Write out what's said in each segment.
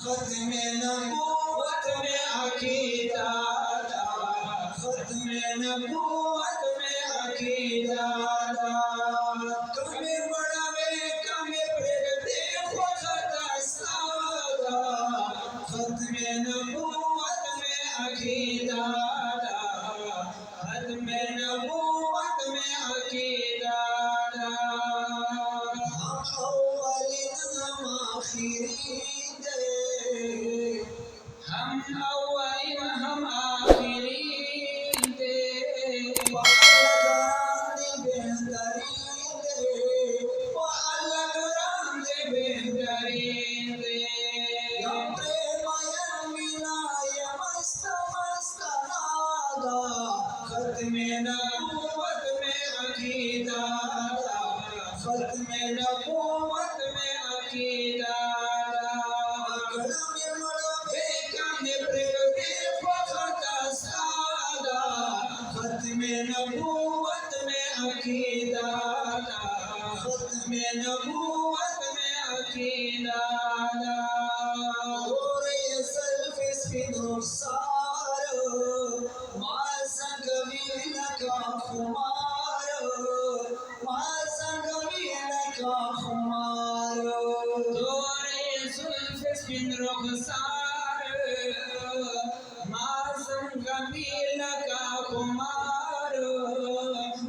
खत्म नबूवत में अकीदा खत्म नबूवत में अकीदा कमे बढ़ावे कमे प्रगति खुदा सादा खत्म नबूवत में अकीदा खत्म नबूवत में अकीदा हम अव्वलिन हम आखिरीन हम अव्वलिन हम आखिरीन दे बेहतरीन दे खत्म नबूवत में अकीदा खत्म नबूवत में अकीदा खत्म नबूवत में अकीदा खत्म नबूवत में अकीदा और ये सल्फ इसकी सारो मासंगवीन का खुमारो मासंगवीन का खुमारो और ये सल्फ इसकी रुखसारो मासंगवीन का खुमारो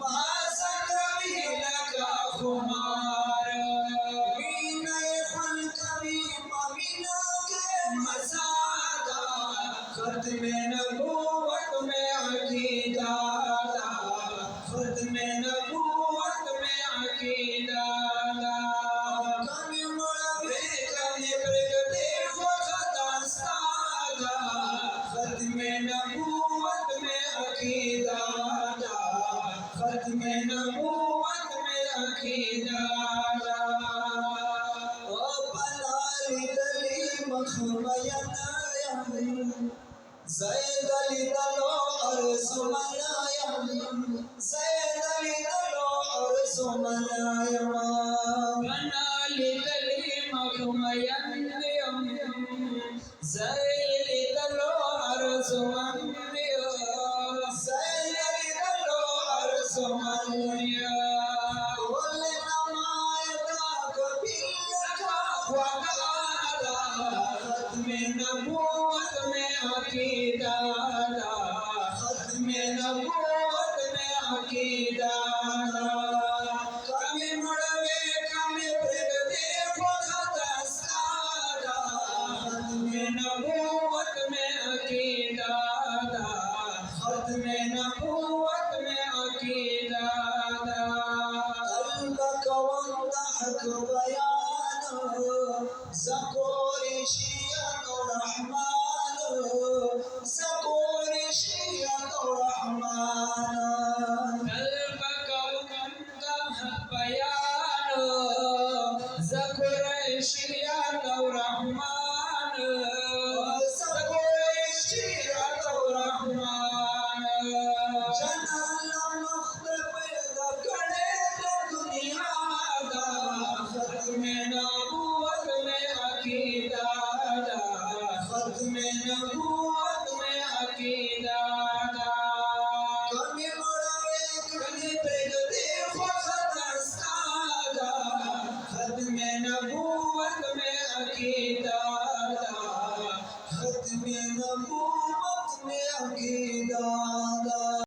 मासंगवीन का खुमारो मीना खलकवी ममीना के मसादा खत्म नबूवत में अकीदा खत्म नबूवत में अकीदा कमी मुड़वे कमी प्रगति खुदा सादा खत्म नबूवत में अकीदा खत्म नबूवत में अकीदा ओ पलाली दली मखमयना ज़ैद अली दलो और सुमनायम ज़ैद अली दलो और सुमनायम पलाली दली मखमयम ज़ैद अली दलो और सुमनायम ज़ैद अली दलो और सुमनायम बोले नमायदा कबीर का वगादा खत्म नबूवत में अकीदा खत्म नबूवत में अकीदा कमी मुड़वे कमी प्रगति खुदा सादा खत्म नबूवत में अकीदा खत्म नबूवत में अकीदा कल्बक वंदहक बयानो ज़कोरी शियत रहमान ज़कोरी शियत रहमान कल्बक वंदहक बयानो ज़कोरी शियत रहमान ज़कोरी शियत रहमान जनल मुख्तब दकड़े दुनिया दा खत्म नबूवत में अकीदा खत्म नबूवत में अकीदा कमी मुड़वे कमी प्रगति खुदा सादा खत्म नबूवत में अकीदा खत्म नबूवत में अकीदा